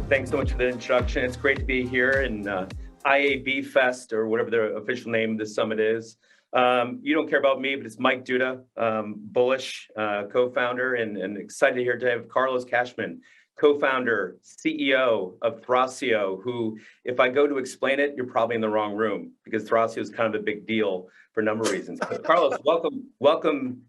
Thanks so much for the introduction. It's great to be here in IAB Fest, or whatever the official name of the summit is. You don't care about me, but it's Mike Duda, Bullish, co-founder, and excited here to have Carlos Cashman, co-founder, CEO of Thrasio, who, if I go to explain it, you're probably in the wrong room, because Thrasio is kind of a big deal for a number of reasons. But Carlos, welcome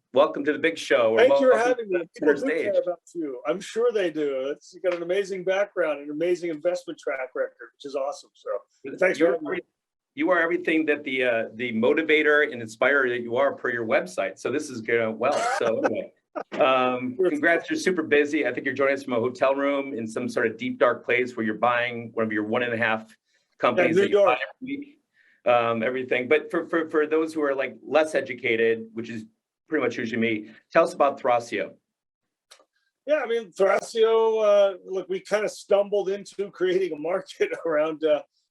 to the big show. Thank you for having me. People do care about you. I'm sure they do. You've got an amazing background, an amazing investment track record, which is awesome. So thanks for having me. You are everything that the motivator and inspirer that you are per your website. So this is going well. So anyway. Congrats, you're super busy. I think you're joining us from a hotel room in some sort of deep, dark place where you're buying one of your 1.5 companies that you buy every week, everything. But for those who are like less educated, which is pretty much usually me, tell us about Thrasio. Yeah, I mean, Thrasio, look, we kind of stumbled into creating a market around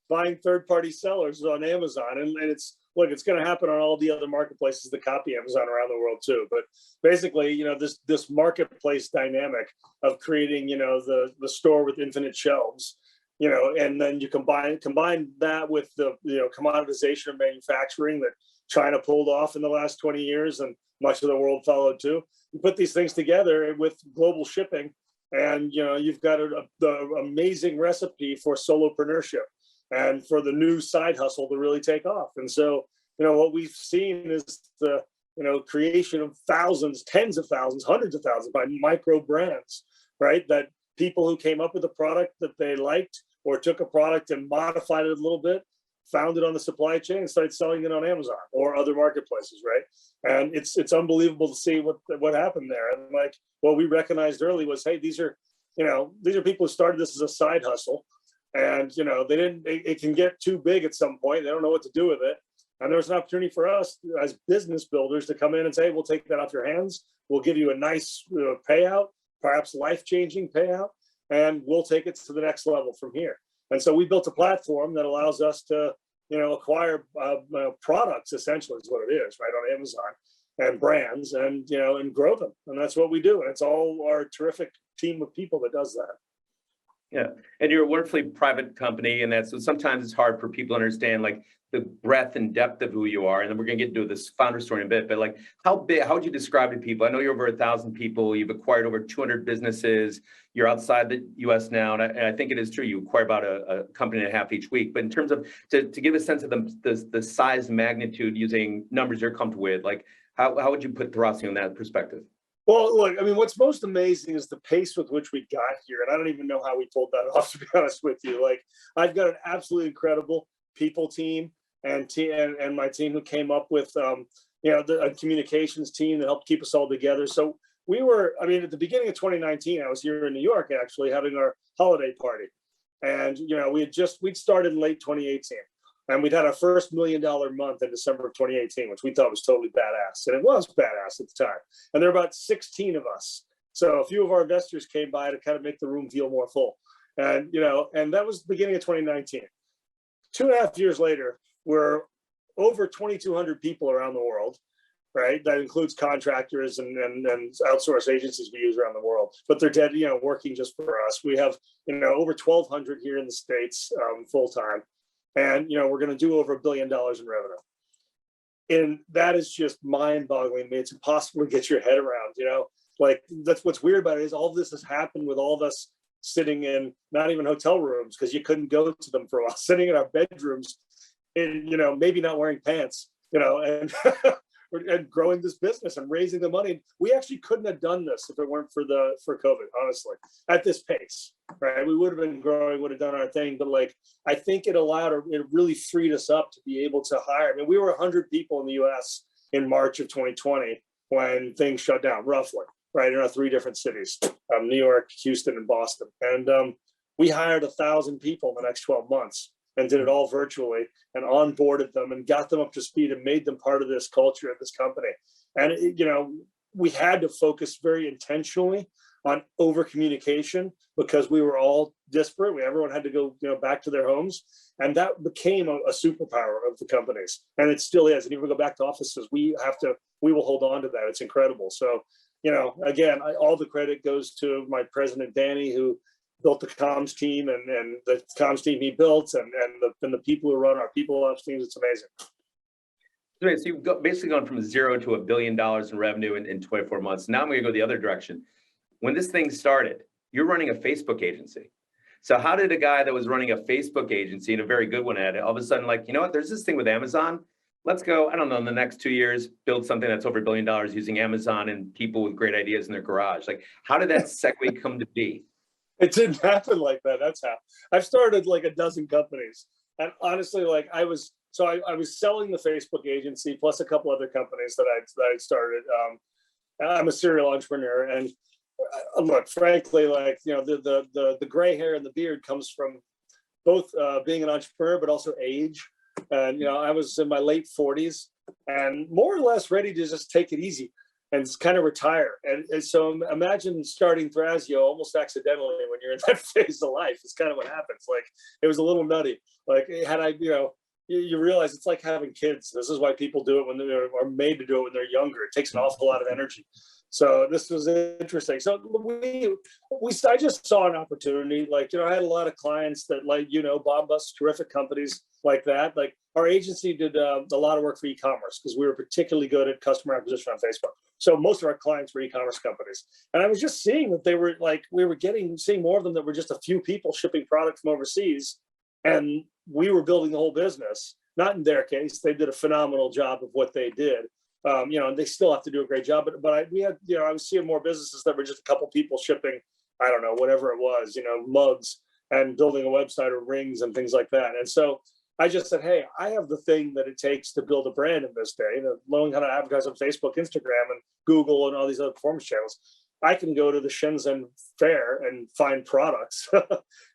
buying third-party sellers on Amazon, and it's going to happen on all the other marketplaces that copy Amazon around the world too. But basically, this marketplace dynamic of creating, the store with infinite shelves, and then you combine that with the commoditization of manufacturing that China pulled off in the last 20 years, and much of the world followed too. You put these things together with global shipping, and you've got the amazing recipe for solopreneurship and for the new side hustle to really take off. And so, what we've seen is the, creation of thousands, tens of thousands, hundreds of thousands by micro brands, right? That people who came up with a product that they liked or took a product and modified it a little bit, found it on the supply chain and started selling it on Amazon or other marketplaces, right? And it's unbelievable to see what happened there. And like what we recognized early was, hey, these are people who started this as a side hustle. And, it can get too big at some point. They don't know what to do with it. And there was an opportunity for us as business builders to come in and say, we'll take that off your hands. We'll give you a nice payout, perhaps life-changing payout, and we'll take it to the next level from here. And so we built a platform that allows us to, acquire products, essentially is what it is, right, on Amazon, and brands, and, and grow them. And that's what we do. And it's all our terrific team of people that does that. Yeah, and you're a wonderfully private company, and so sometimes it's hard for people to understand like the breadth and depth of who you are. And then we're going to get into this founder story in a bit. But like, how would you describe to people? I know you're over 1,000 people. You've acquired over 200 businesses. You're outside the U.S. now, and I think it is true. You acquire about a company and a half each week. But in terms of to give a sense of the size, magnitude, using numbers you're comfortable with, like how would you put Thrasio in that perspective? Well, look, I mean, what's most amazing is the pace with which we got here. And I don't even know how we pulled that off, to be honest with you. Like, I've got an absolutely incredible people team and my team who came up with, a communications team that helped keep us all together. So we were, at the beginning of 2019, I was here in New York, actually, having our holiday party. And, we'd started in late 2018. And we'd had our first $1 million month in December of 2018, which we thought was totally badass. And it was badass at the time. And there were about 16 of us. So a few of our investors came by to kind of make the room feel more full. And, and that was the beginning of 2019. 2.5 years later, we're over 2,200 people around the world, right? That includes contractors and outsource agencies we use around the world. But they're dead, working just for us. We have, over 1,200 here in the States full time. And, we're going to do over $1 billion in revenue. And that is just mind-boggling to me. It's impossible to get your head around, like that's what's weird about it is all of this has happened with all of us sitting in not even hotel rooms because you couldn't go to them for a while, sitting in our bedrooms and, maybe not wearing pants, and and growing this business and raising the money. We actually couldn't have done this if it weren't for COVID, honestly, at this pace, right? We would have been growing, would have done our thing, but like, I think it really freed us up to be able to hire. We were 100 people in the US in March of 2020 when things shut down, roughly, right? In our 3 different cities, New York, Houston, and Boston. And we hired 1,000 people in the next 12 months. And did it all virtually and onboarded them and got them up to speed and made them part of this culture of this company. And, we had to focus very intentionally on over communication because we were all disparate. Everyone had to go, back to their homes. And that became a superpower of the companies. And it still is. And if we go back to offices, we will hold on to that. It's incredible. So, again, all the credit goes to my president, Danny, who built the comms team and the comms team he built and the people who run our people ops teams. It's amazing. Right, so you've basically gone from 0 to $1 billion in revenue in 24 months. Now I'm going to go the other direction. When this thing started, you're running a Facebook agency. So how did a guy that was running a Facebook agency, and a very good one at it, all of a sudden, like, you know what, there's this thing with Amazon. Let's go, I don't know, in the next 2 years, build something that's over $1 billion using Amazon and people with great ideas in their garage. Like, how did that segue come to be? It didn't happen like that. That's how I've started like a dozen companies. And honestly, like I was selling the Facebook agency plus a couple other companies that I started. I'm a serial entrepreneur, and look, frankly, like, you know, the gray hair and the beard comes from both being an entrepreneur, but also age. And, you know, I was in my late 40s and more or less ready to just take it easy and kind of retire. And so imagine starting Thrasio almost accidentally when you're in that phase of life. It's kind of what happens. Like, it was a little nutty. Like, had I, you know, you realize it's like having kids. This is why people do it when they are made to do it when they're younger. It takes an awful lot of energy. So this was interesting. So I just saw an opportunity. Like, you know, I had a lot of clients that, like, you know, Bombus, terrific companies like that. Like, our agency did a lot of work for e-commerce because we were particularly good at customer acquisition on Facebook. So most of our clients were e-commerce companies. And I was just seeing that they were like, we were seeing more of them that were just a few people shipping product from overseas. And we were building the whole business. Not in their case. They did a phenomenal job of what they did. You know, and they still have to do a great job, but I was seeing more businesses that were just a couple people shipping, I don't know, whatever it was, you know, mugs and building a website or rings and things like that. And so I just said, hey, I have the thing that it takes to build a brand in this day, knowing how to advertise on Facebook, Instagram, and Google and all these other performance channels. I can go to the Shenzhen fair and find products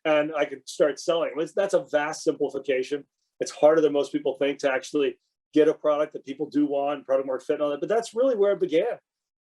and I could start selling. That's a vast simplification. It's harder than most people think to actually get a product that people do want, product market fit and all that, but that's really where it began.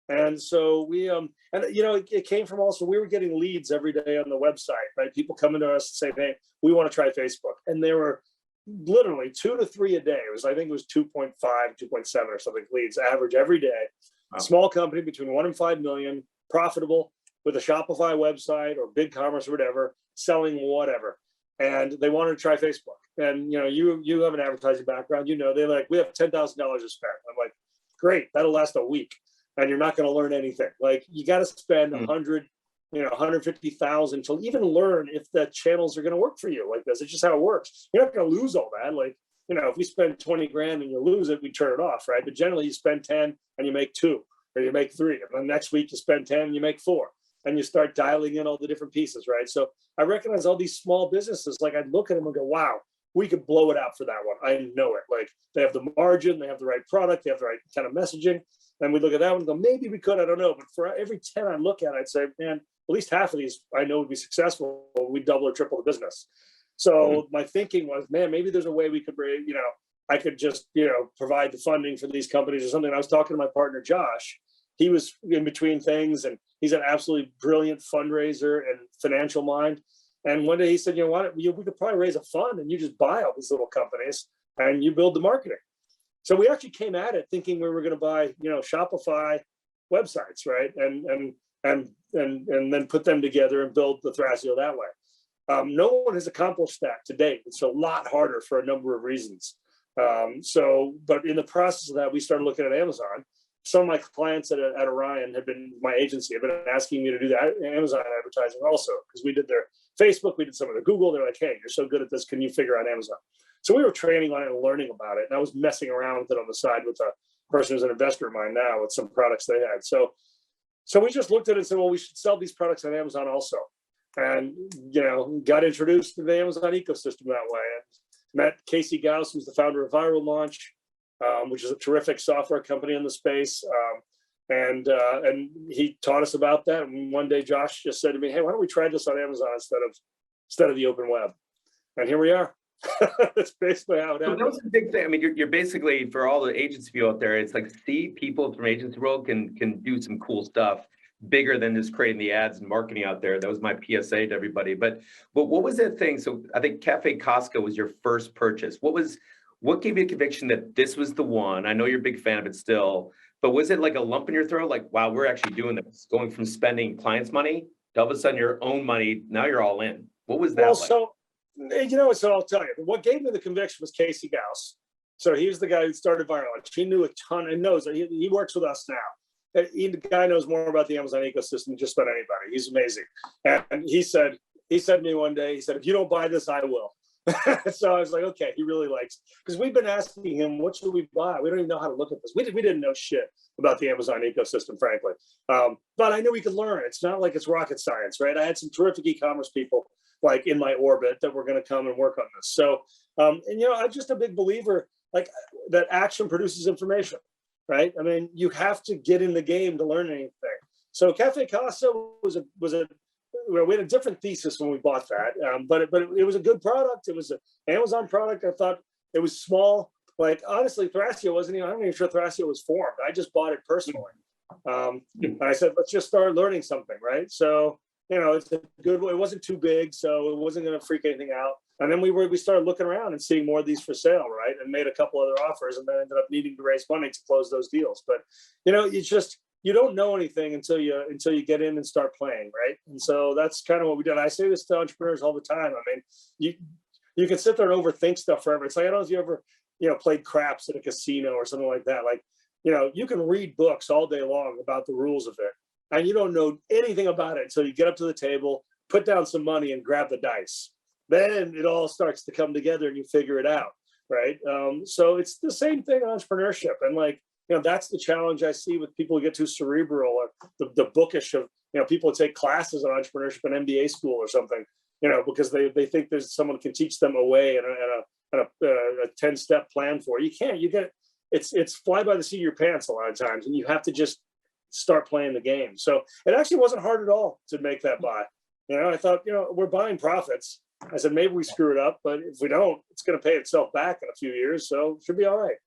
And so we, and you know, it came from also, we were getting leads every day on the website, right? People coming to us and saying, hey, we want to try Facebook. And there were literally 2 to 3 a day. I think it was 2.5, 2.7 or something leads average every day. Wow. Small company between 1 and 5 million, profitable with a Shopify website or BigCommerce or whatever, selling whatever. And they wanted to try Facebook. And, you know, you have an advertising background, you know, they're like, we have $10,000 to spend. I'm like, great, that'll last a week. And you're not going to learn anything. Like, you got to spend 100, you know, 150,000 to even learn if the channels are going to work for you like this. It's just how it works. You're not going to lose all that. Like, you know, if we spend 20 grand and you lose it, we turn it off, right? But generally you spend 10 and you make 2 or you make 3. And then next week you spend 10 and you make 4. And you start dialing in all the different pieces, right? So I recognize all these small businesses, like I'd look at them and go, wow, we could blow it out for that one. I know it. Like, they have the margin, they have the right product, they have the right kind of messaging. And we look at that one and go, maybe we could, I don't know. But for every 10 I look at, I'd say, man, at least half of these I know would be successful. We double or triple the business. So my thinking was, man, maybe there's a way we could, you know, I could just, you know, provide the funding for these companies or something. And I was talking to my partner, Josh. He was in between things, and he's an absolutely brilliant fundraiser and financial mind. And one day he said, you know what, we could probably raise a fund and you just buy all these little companies and you build the marketing. So we actually came at it thinking we were going to buy, you know, Shopify websites, right? And then put them together and build the Thrasio that way. No one has accomplished that to date. It's a lot harder for a number of reasons. But in the process of that, we started looking at Amazon. Some of my clients at Orion my agency have been asking me to do that Amazon advertising also, because we did their Facebook, we did some of their Google. They're like, hey, you're so good at this, can you figure out Amazon? So we were training on it and learning about it. And I was messing around with it on the side with a person who's an investor of mine now with some products they had. So we just looked at it and said, well, we should sell these products on Amazon also. And, you know, got introduced to the Amazon ecosystem that way. And met Casey Gauss, who's the founder of Viral Launch, which is a terrific software company in the space. And he taught us about that. And one day Josh just said to me, hey, why don't we try this on Amazon instead of the open web? And here we are. That's basically how it happened. So that was a big thing. I mean, you're basically, for all the agency people out there, it's like, see, people from agency world can do some cool stuff bigger than just creating the ads and marketing out there. That was my PSA to everybody. But what was that thing? So I think Cafe Costco was your first purchase. What gave you a conviction that this was the one? I know you're a big fan of it still, but was it like a lump in your throat? Like, wow, we're actually doing this, going from spending clients' money All of a sudden, your own money, now you're all in. What was that Well, like? so so I'll tell you. What gave me the conviction was Casey Gauss. So he was the guy who started Viral. He knew a ton and knows. He works with us now. The guy knows more about the Amazon ecosystem than just about anybody. He's amazing. And he said to me one day, he said, "If you don't buy this, I will." So I was like, okay, he really likes, because we've been asking him, what should we buy? We don't even know how to look at this. We didn't know shit about the Amazon ecosystem, frankly. But I knew we could learn. It's not like it's rocket science, right? I had some terrific e-commerce people like in my orbit that were going to come and work on this. So, and I'm just a big believer, like, that action produces information, right? I mean, you have to get in the game to learn anything. So Cafe Casa was a we had a different thesis when we bought that, but it was a good product. It was an Amazon product. I thought it was small. Like, honestly, Thrasio wasn't even, I'm not even sure Thrasio was formed. I just bought it personally. I said, let's just start learning something, right? So, it's a good, it wasn't too big, so it wasn't going to freak anything out. And then we started looking around and seeing more of these for sale, right? And made a couple other offers, and then ended up needing to raise money to close those deals. But, you don't know anything until you get in and start playing, right? And so that's kind of what we did. I say this to entrepreneurs all the time. I mean, you can sit there and overthink stuff forever. It's like, I don't know if you ever, played craps at a casino or something like that. Like, you can read books all day long about the rules of it, and you don't know anything about it until you get up to the table, put down some money, and grab the dice. Then it all starts to come together and you figure it out, right? So it's the same thing in entrepreneurship. And like, that's the challenge I see with people who get too cerebral, or the bookish of, people take classes on entrepreneurship in MBA school or something, because they think there's someone can teach them a way and a 10-step plan for it. You can't. You get it's fly by the seat of your pants a lot of times, and you have to just start playing the game. So it actually wasn't hard at all to make that buy. I thought, we're buying profits. I said, maybe we screw it up, but if we don't, it's going to pay itself back in a few years. So it should be all right.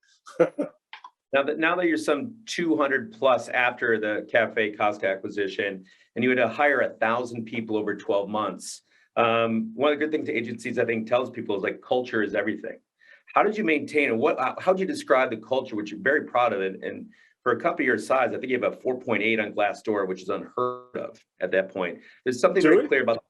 Now that you're some 200 plus after the Cafe Costa acquisition, and you had to hire 1,000 people over 12 months. One of the good things agencies, I think, tells people is like, culture is everything. How did you maintain, and how did you describe the culture, which you're very proud of it? And for a company your size, I think you have a 4.8 on Glassdoor, which is unheard of at that point. There's something very clear about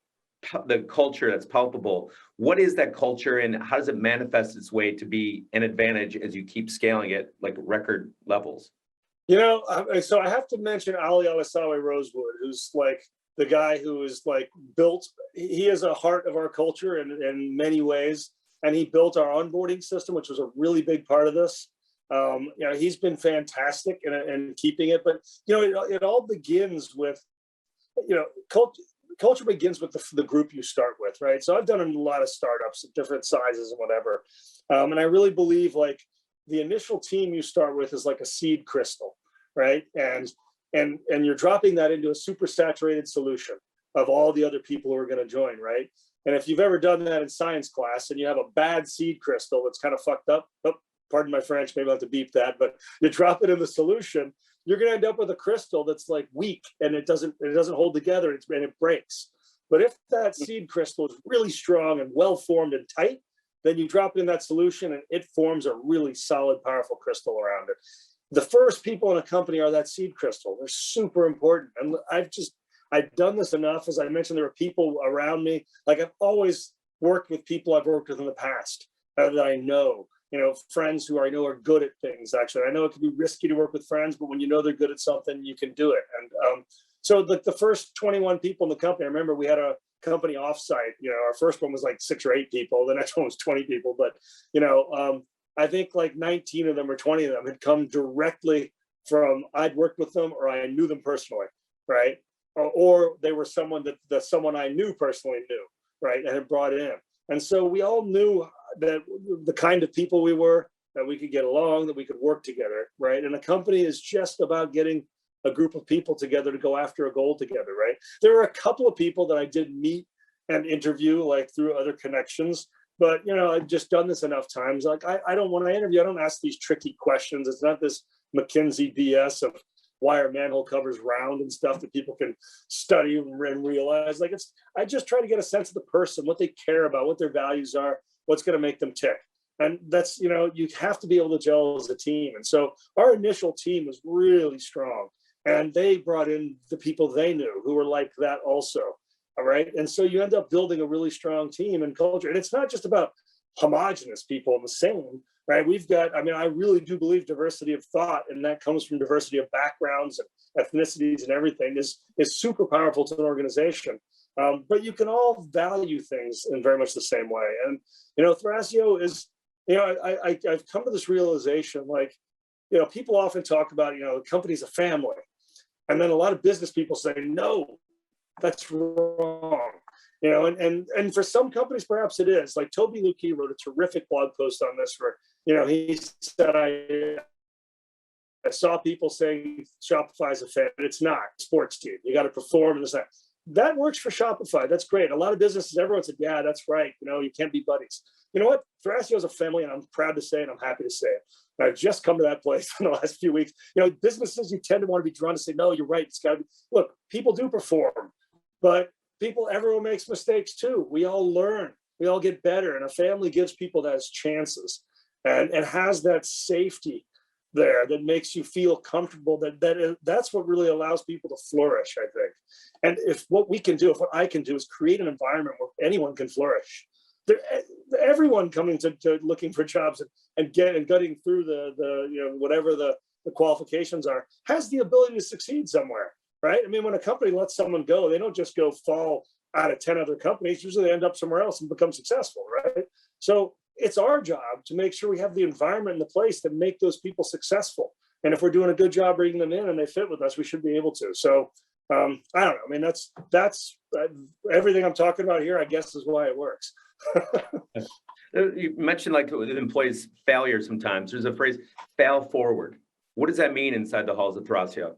the culture that's palpable. What is that culture, and how does it manifest its way to be an advantage as you keep scaling it like record levels? So I have to mention Ali Alisawe Rosewood, who's like the guy who is like built. He is a heart of our culture in many ways, and he built our onboarding system, which was a really big part of this. He's been fantastic in keeping it, but it all begins with culture begins with the group you start with, right? So I've done a lot of startups of different sizes and whatever. And I really believe like the initial team you start with is like a seed crystal, right? And you're dropping that into a super saturated solution of all the other people who are going to join, right? And if you've ever done that in science class and you have a bad seed crystal that's kind of fucked up, pardon my French, maybe I'll have to beep that, but you drop it in the solution, you're going to end up with a crystal that's like weak and it doesn't hold together and it breaks. But if that seed crystal is really strong and well formed and tight, then you drop it in that solution and it forms a really solid, powerful crystal around it. The first people in a company are that seed crystal. They're super important. And I've done this enough. As I mentioned, there are people around me. Like, I've always worked with people I've worked with in the past that I know. Friends who I know are good at things. Actually, I know it can be risky to work with friends, but when you know they're good at something, you can do it. And so the first 21 people in the company, I remember we had a company offsite. Our first one was like 6 or 8 people. The next one was 20 people. But I think like 19 of them or 20 of them had come directly from I'd worked with them or I knew them personally, right? Or they were someone that someone I knew personally knew, right, and had brought in. And so we all knew that the kind of people we were, that we could get along, that we could work together, right? And a company is just about getting a group of people together to go after a goal together, right? There were a couple of people that I did meet and interview, like through other connections, but I've just done this enough times. Like when I interview, I don't ask these tricky questions. It's not this McKinsey BS of why are manhole covers round and stuff that people can study and realize. Like, I just try to get a sense of the person, what they care about, what their values are, what's going to make them tick. And that's, you have to be able to gel as a team. And so our initial team was really strong. and they brought in the people they knew who were like that also. All right. And so you end up building a really strong team and culture. And it's not just about homogenous people and the same, right? We've got, I mean, I really do believe diversity of thought, and that comes from diversity of backgrounds and ethnicities and everything is super powerful to an organization. But you can all value things in very much the same way. And, Thrasio is, I've come to this realization, like, people often talk about, the company's a family. And then a lot of business people say, no, that's wrong. And for some companies, perhaps it is. Like Toby Luque wrote a terrific blog post on this where, he said, I saw people saying Shopify is a fan, but it's not a sports team. You got to perform and this, that works for Shopify. That's great. A lot of businesses, everyone said, yeah, that's right. You can't be buddies. You know what? Thrasio is a family, and I'm proud to say it. I'm happy to say it. I've just come to that place in the last few weeks. Businesses, you tend to want to be drawn to say, no, you're right. It's got to be. Look, people do perform, but everyone makes mistakes too. We all learn. We all get better. And a family gives people those chances and has that safety there that makes you feel comfortable. That's what really allows people to flourish, I think. And if what I can do is create an environment where anyone can flourish. Everyone coming to looking for jobs and getting through the whatever the qualifications are has the ability to succeed somewhere, right? I mean, when a company lets someone go, they don't just go fall out of 10 other companies. Usually they end up somewhere else and become successful, right? So it's our job to make sure we have the environment and the place to make those people successful. And if we're doing a good job bringing them in and they fit with us, we should be able to. So I don't know. I mean, that's everything I'm talking about here, I guess, is why it works. You mentioned like with employees failure sometimes. There's a phrase, fail forward. What does that mean inside the halls of Thrasio?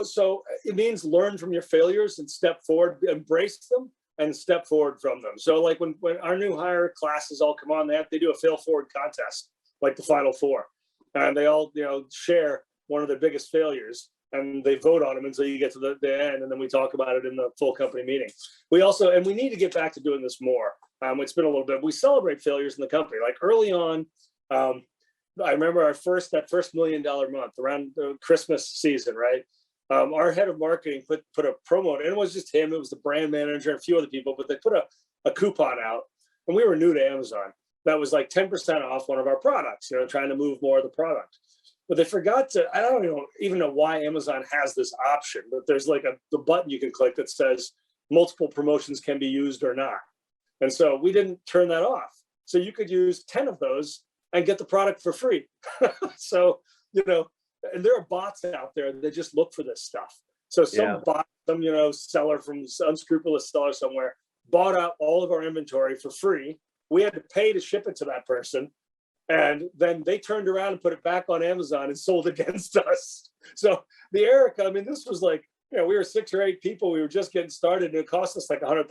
So it means learn from your failures and step forward, embrace them and step forward from them. So like when our new hire classes all come on, they do a fail forward contest, like the Final Four. And they all, share one of their biggest failures and they vote on them until you get to the end. And then we talk about it in the full company meeting. We need to get back to doing this more. It's been a little bit, we celebrate failures in the company. Like early on, I remember that first $1 million month around the Christmas season, right? Our head of marketing put a promo, and it was just him, it was the brand manager and a few other people, but they put a coupon out, and we were new to Amazon. That was like 10% off one of our products, trying to move more of the product. But they forgot to, I don't even know why Amazon has this option, but there's like the button you can click that says multiple promotions can be used or not. And so we didn't turn that off. So you could use 10 of those and get the product for free. So, and there are bots out there that just look for this stuff. So some bot, seller from unscrupulous seller somewhere bought out all of our inventory for free. We had to pay to ship it to that person. And then they turned around and put it back on Amazon and sold against us. So the Erica, I mean, this was like, we were 6 or 8 people. We were just getting started and it cost us like $100,000.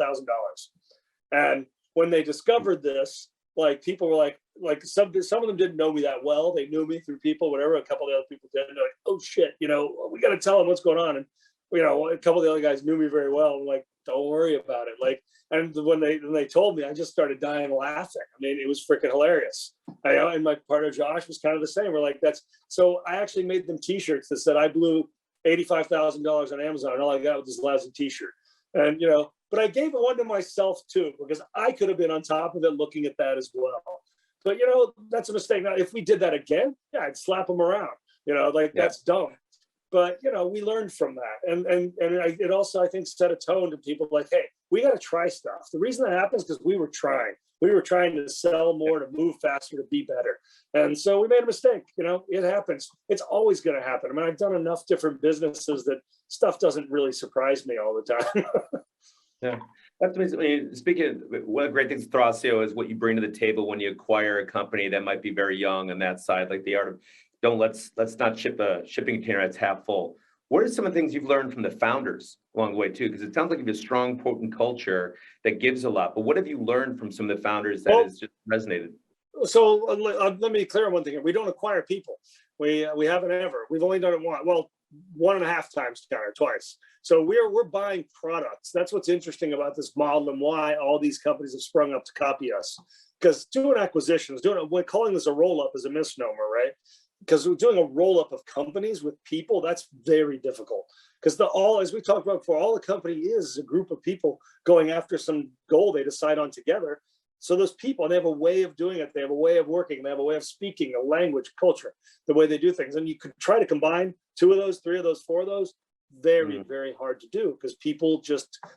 And when they discovered this, like people were like some of them didn't know me that well. They knew me through people, whatever. A couple of the other people did. And they're like, oh shit, we got to tell them what's going on. And a couple of the other guys knew me very well. I'm like, don't worry about it. Like, and when they told me, I just started dying laughing. I mean, it was freaking hilarious. And my partner Josh was kind of the same. We're like, so I actually made them T-shirts that said I blew $85,000 on Amazon, and all I got was this lousy T-shirt. And but I gave one to myself too, because I could have been on top of it looking at that as well. But that's a mistake. Now, if we did that again, yeah, I'd slap them around. That's dumb. But we learned from that, and it also, I think, set a tone to people like, hey, we got to try stuff. The reason that happens is because we were trying to sell more, to move faster, to be better, and so we made a mistake. It happens. It's always going to happen. I mean, I've done enough different businesses that stuff doesn't really surprise me all the time. Yeah. Speaking of one of the great things, Thrasio, is what you bring to the table when you acquire a company that might be very young on that side, like the art of let's not ship a shipping container that's half full. What are some of the things you've learned from the founders along the way too? Because it sounds like you have a strong, potent culture that gives a lot. But what have you learned from some of the founders that has just resonated? So let me clear one thing. We don't acquire people. We haven't ever. We've only done it once. Well, 1.5 times counter, twice. So we're buying products. That's what's interesting about this model and why all these companies have sprung up to copy us. Because doing acquisitions, calling this a roll-up is a misnomer, right? Because we're doing a roll-up of companies with people, that's very difficult. Because as we talked about before, all the company is a group of people going after some goal they decide on together. So those people, they have a way of doing it. They have a way of working. They have a way of speaking, a language, culture, the way they do things. And you could try to combine 2 of those, 3 of those, 4 of those. Very, very hard to do because people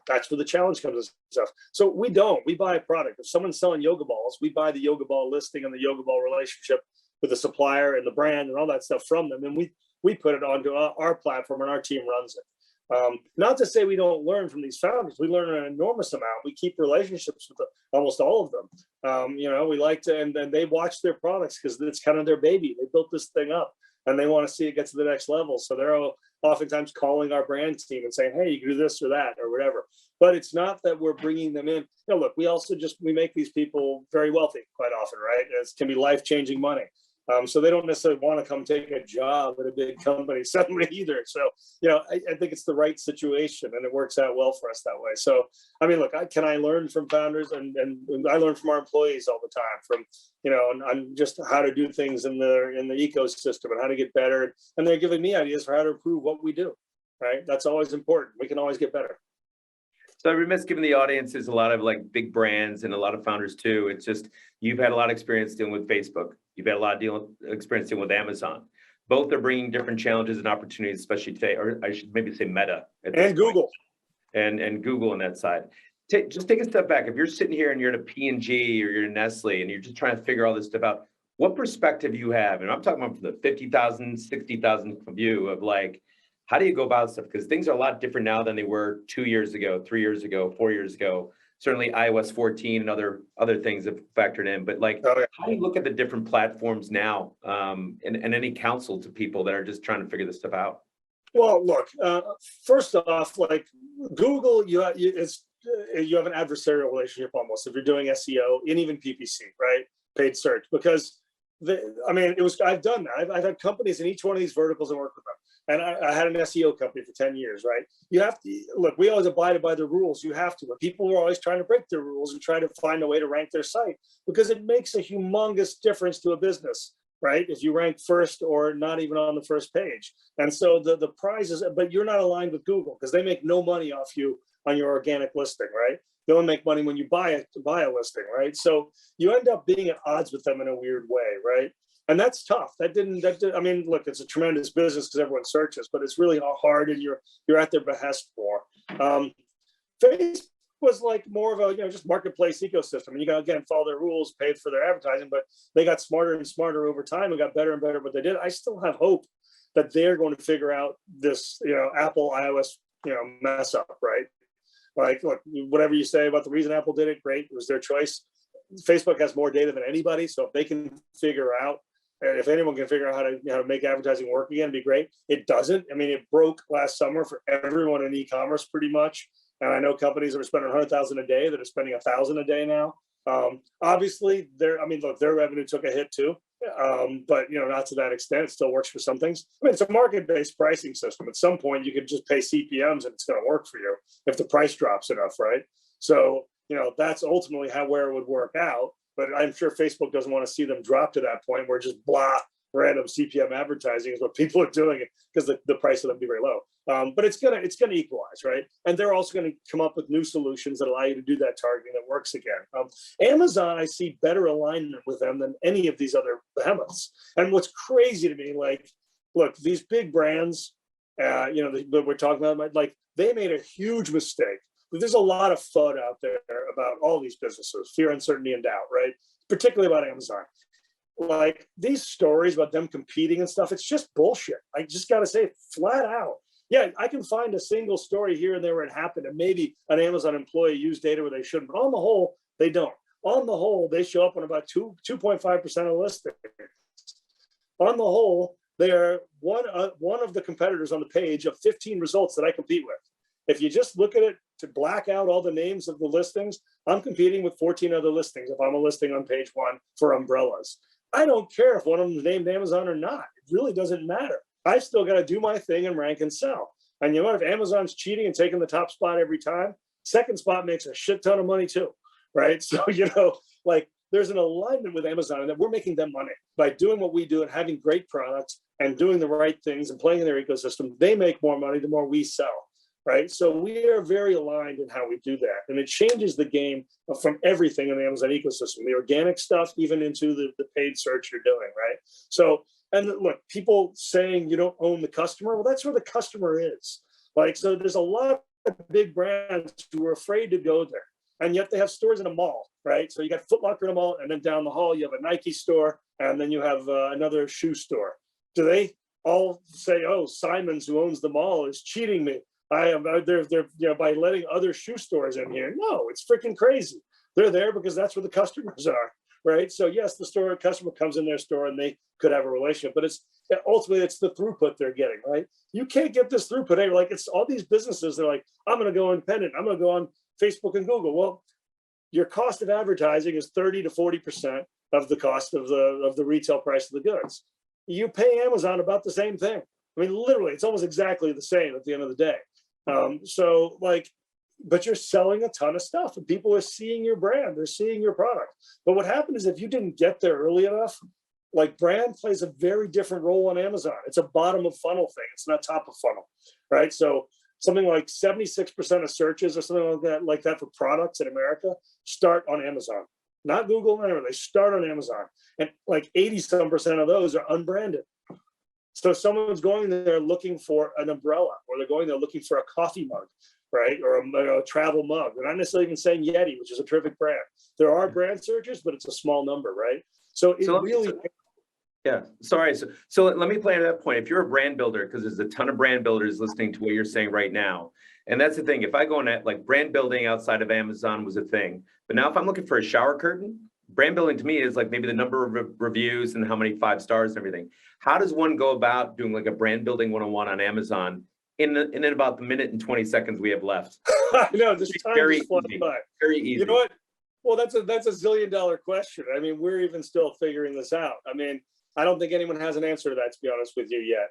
that's where the challenge comes and stuff. So we buy a product. If someone's selling yoga balls, we buy the yoga ball listing and the yoga ball relationship with the supplier and the brand and all that stuff from them. And we put it onto our platform and our team runs it. Not to say we don't learn from these founders. We learn an enormous amount. We keep relationships with almost all of them. We like to, and then they watch their products because it's kind of their baby. They built this thing up and they want to see it get to the next level. So they're oftentimes calling our brand team and saying, hey, you can do this or that or whatever. But it's not that we're bringing them in. Look, we also we make these people very wealthy quite often, right? It can be life-changing money. So they don't necessarily want to come take a job at a big company suddenly either. So, I think it's the right situation and it works out well for us that way. So, I mean, look, can I learn from founders and I learn from our employees all the time from, on just how to do things in the ecosystem and how to get better. And they're giving me ideas for how to improve what we do, right? That's always important. We can always get better. So I remiss giving the audiences a lot of like big brands and a lot of founders too. It's just, you've had a lot of experience dealing with Facebook. You've had a lot of experience dealing with Amazon. Both are bringing different challenges and opportunities, especially today, or I should maybe say Meta. And Google. And Google on that side. Just take a step back. If you're sitting here and you're at a P&G or you're in Nestle and you're just trying to figure all this stuff out, what perspective you have? And I'm talking about from the 50,000, 60,000 view of like, how do you go about stuff? Because things are a lot different now than they were 2 years ago, 3 years ago, 4 years ago. Certainly iOS 14 and other things have factored in. But like, how do you look at the different platforms now and any counsel to people that are just trying to figure this stuff out? Well, look, first off, like Google, you have an adversarial relationship almost if you're doing SEO and even PPC, right? Paid search, because I've done that. I've had companies in each one of these verticals and worked with them. And I had an SEO company for 10 years, right? You have to, look, we always abided by the rules. You have to, but people were always trying to break their rules and try to find a way to rank their site because it makes a humongous difference to a business, right? If you rank first or not even on the first page. And so the prizes, but you're not aligned with Google because they make no money off you on your organic listing, right? They only make money when you buy a listing, right? So you end up being at odds with them in a weird way, right? And that's tough. Look, it's a tremendous business because everyone searches, but it's really hard and you're at their behest more. Facebook was like more of a, just marketplace ecosystem. And you got, again, follow their rules, paid for their advertising, but they got smarter and smarter over time and got better and better at what they did. I still have hope that they're going to figure out this, Apple iOS, mess up, right? Like, look, whatever you say about the reason Apple did it, great. It was their choice. Facebook has more data than anybody. So if they can figure out, and if anyone can figure out how to make advertising work again, it'd be great. It doesn't. I mean, it broke last summer for everyone in e-commerce pretty much. And I know companies that were spending 100,000 a day that are spending 1,000 a day now. Obviously, their revenue took a hit too. But not to that extent. It still works for some things. I mean, it's a market-based pricing system. At some point, you could just pay CPMs and it's going to work for you if the price drops enough, right? So that's ultimately where it would work out. But I'm sure Facebook doesn't want to see them drop to that point where just random CPM advertising is what people are doing because the price of them be very low. But it's gonna equalize, right? And they're also going to come up with new solutions that allow you to do that targeting that works again. Amazon, I see better alignment with them than any of these other behemoths. And what's crazy to me, like, look, these big brands, that we're talking about, like, they made a huge mistake. There's a lot of FUD out there about all these businesses, fear, uncertainty, and doubt, right? Particularly about Amazon. Like these stories about them competing and stuff, it's just bullshit. I just got to say it flat out. Yeah, I can find a single story here and there where it happened, and maybe an Amazon employee used data where they shouldn't. But on the whole, they don't. On the whole, they show up on about 2.5% of listings. On the whole, they are one of the competitors on the page of 15 results that I compete with. If you just look at it to black out all the names of the listings, I'm competing with 14 other listings if I'm a listing on page 1 for umbrellas. I don't care if one of them is named Amazon or not. It really doesn't matter. I still got to do my thing and rank and sell. And you know what? If Amazon's cheating and taking the top spot every time, second spot makes a shit ton of money too, right? So, like there's an alignment with Amazon and that we're making them money by doing what we do and having great products and doing the right things and playing in their ecosystem. They make more money the more we sell, right? So we are very aligned in how we do that. And it changes the game from everything in the Amazon ecosystem, the organic stuff, even into the paid search you're doing, right? So, and look, people saying you don't own the customer, well, that's where the customer is. Like, so there's a lot of big brands who are afraid to go there. And yet they have stores in a mall, right? So you got Foot Locker in a mall, and then down the hall, you have a Nike store, and then you have another shoe store. Do they all say, oh, Simons, who owns the mall, is cheating me? They're by letting other shoe stores in here. No, it's freaking crazy. They're there because that's where the customers are, right? So yes, the customer comes in their store and they could have a relationship, but ultimately it's the throughput they're getting, right? You can't get this throughput. Like it's all these businesses, they're like, I'm going to go independent. I'm going to go on Facebook and Google. Well, your cost of advertising is 30 to 40% of the cost of the retail price of the goods. You pay Amazon about the same thing. I mean, literally, it's almost exactly the same at the end of the day. So like, but you're selling a ton of stuff and people are seeing your brand, they're seeing your product. But what happened is if you didn't get there early enough, like brand plays a very different role on Amazon. It's a bottom of funnel thing. It's not top of funnel, right? So something like 76% of searches or something like that for products in America start on Amazon, not Google, anywhere. They start on Amazon. And like 80% of those are unbranded. So someone's going there looking for an umbrella, or they're going there looking for a coffee mug, right? Or a travel mug. They're not necessarily even saying Yeti, which is a terrific brand. There are brand searches, but it's a small number, right? So yeah, sorry. So let me play to that point. If you're a brand builder, because there's a ton of brand builders listening to what you're saying right now. And that's the thing. If I go on like brand building outside of Amazon was a thing. But now if I'm looking for a shower curtain, brand building to me is like maybe the number of reviews and how many 5 stars and everything. How does one go about doing like a brand building 101 on Amazon in about the minute and 20 seconds we have left? I know, this time very just flies easy. by. Very easy. You know what? Well, that's a $1 zillion question. I mean, we're even still figuring this out. I mean, I don't think anyone has an answer to that, to be honest with you, yet.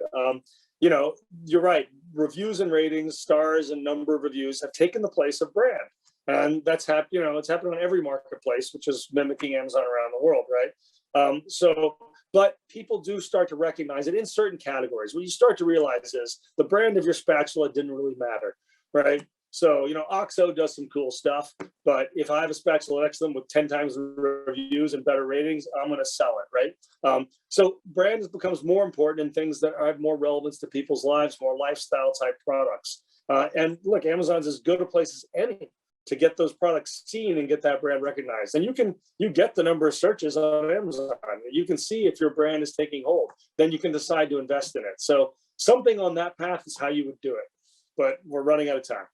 You're right. Reviews and ratings, stars and number of reviews have taken the place of brand. And that's happened, it's happening on every marketplace, which is mimicking Amazon around the world, right? But people do start to recognize it in certain categories. What you start to realize is the brand of your spatula didn't really matter, right? So, OXO does some cool stuff, but if I have a spatula next to them with 10 times the reviews and better ratings, I'm going to sell it, right? So brand becomes more important in things that have more relevance to people's lives, more lifestyle type products. And look, Amazon's as good a place as any to get those products seen and get that brand recognized. And you get the number of searches on Amazon. You can see if your brand is taking hold, then you can decide to invest in it. So something on that path is how you would do it, but we're running out of time.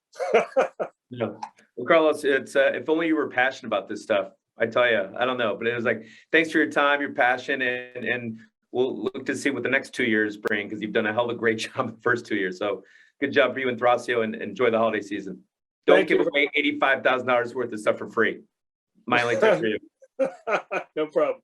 No. Well, Carlos, it's if only you were passionate about this stuff. I tell you, I don't know, but it was like, thanks for your time, your passion, and we'll look to see what the next 2 years bring, because you've done a hell of a great job the first 2 years. So good job for you and Thrasio, and enjoy the holiday season. Don't give away $85,000 worth of stuff for free. My only tip for you. No problem.